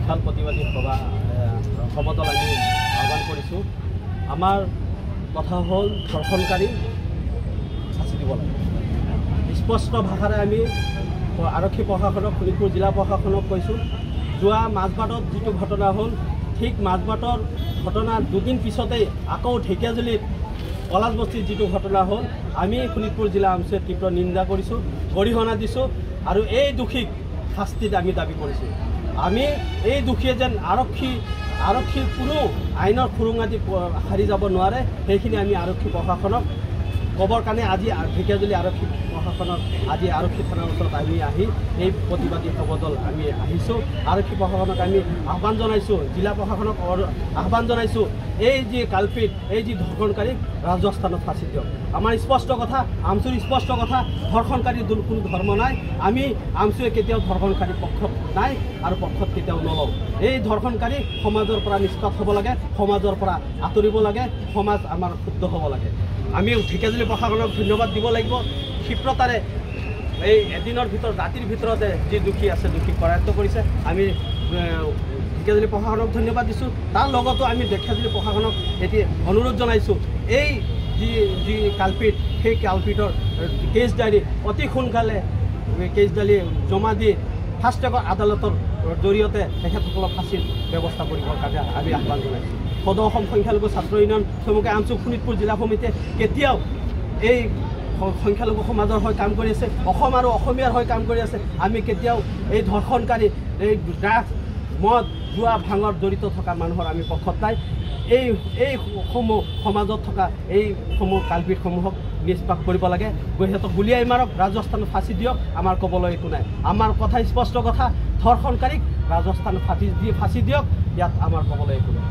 বিশাল প্ৰতিবাদী সমদল আমি আহ্বান কৰিছোঁ। আমাৰ কথা হ'ল ধৰ্ষণকাৰী শাস্তি দিব লাগে। স্পষ্ট ভাষাৰে আমি আৰক্ষী প্ৰশাসনক, শোণিতপুৰ জিলা প্ৰশাসনক কৈছোঁ, যোৱা মাজবাটত যিটো ঘটনা হ'ল, ঠিক মাজবাটৰ ঘটনাৰ দুদিন পিছতেই আকৌ ঢেকীয়াজুলিত পলাশবস্তিত যিটো ঘটনা হ'ল, আমি শোণিতপুৰ জিলা আমচুৱে তীব্ৰ নিন্দা কৰিছোঁ, গৰিহণা দিছোঁ আৰু এই দোষীক শাস্তিত আমি দাবী কৰিছোঁ। আমি এই দোষীয়ে যেন আৰক্ষীৰ কোনো আইনৰ খুৰুঙা দি সাৰি যাব নোৱাৰে, সেইখিনি আমি আৰক্ষী প্ৰশাসনক ক'বৰ কাৰণে আজি ঢেকীয়াজুলি আৰক্ষী প্ৰশাসনৰ আজি আৰক্ষী থানাৰ ওচৰত আমি আহি এই প্ৰতিবাদী সমদল আমি আহিছোঁ। আৰক্ষী প্ৰশাসনক আমি আহ্বান জনাইছোঁ, জিলা প্ৰশাসনক আহ্বান জনাইছোঁ, এই যি কালপিত, এই যি ধৰ্ষণকাৰীক ৰাজস্থানত ফাঁচি দিয়ক। আমাৰ স্পষ্ট কথা, আমচুৰ স্পষ্ট কথা, ধৰ্ষণকাৰীৰ কোনো ধৰ্ম নাই। আমি আমচুৱে কেতিয়াও ধৰ্ষণকাৰীৰ পক্ষত নাই আৰু পক্ষত কেতিয়াও নলওঁ। এই ধৰ্ষণকাৰী সমাজৰ পৰা নিষ্পাত হ'ব লাগে, সমাজৰ পৰা আঁতৰিব লাগে, সমাজ আমাৰ শুদ্ধ হ'ব লাগে। আমি ঢেকীয়াজুলি প্ৰশাসনক ধন্যবাদ দিব লাগিব। ক্ষিপ্ৰতাৰে এই এদিনৰ ভিতৰত, ৰাতিৰ ভিতৰতে যি দোষী আছে দোষী কৰায়ত্ব কৰিছে। আমি ঢেকীয়াজুলি প্ৰশাসনক ধন্যবাদ দিছোঁ। তাৰ লগতো আমি ঢেকীয়াজুলি প্ৰশাসনক এতিয়া অনুৰোধ জনাইছোঁ, এই যি কালপিত, সেই কালপিতৰ কেছ ডায়েৰী অতি সোনকালে কেছ ডায়েৰী জমা দি ফাষ্ট ট্ৰেকৰ আদালতৰ জৰিয়তে তেখেতসকলক ফাঁচীৰ ব্যৱস্থা কৰিবৰ কাৰণে আমি আহ্বান জনাইছোঁ। সদৌ অসম সংখ্যালঘু ছাত্ৰ ইউনিয়ন চমুকৈ আমচু শোণিতপুৰ জিলা সমিতিয়ে কেতিয়াও এই সংখ্যালঘু সমাজৰ হৈ কাম কৰি আছে, অসম আৰু অসমীয়াৰ হৈ কাম কৰি আছে। আমি কেতিয়াও এই ধৰ্ষণকাৰী, এই ড্ৰাগছ, মদ, জুৱা, ভাঙত জড়িত থকা মানুহৰ আমি পক্ষত নাই। এইসমূহ সমাজত থকা এইসমূহ কালপিতসমূহক নিষ্পাপ কৰিব লাগে। সিহঁতক গুলিয়াই মাৰক, ৰাজস্থানত ফাঁচি দিয়ক, আমাৰ ক'বলৈ একো নাই। আমাৰ কথা স্পষ্ট কথা, ধৰ্ষণকাৰীক ৰাজস্থানত ফাঁচি দিয়ক, ইয়াত আমাৰ ক'বলৈ একো নাই।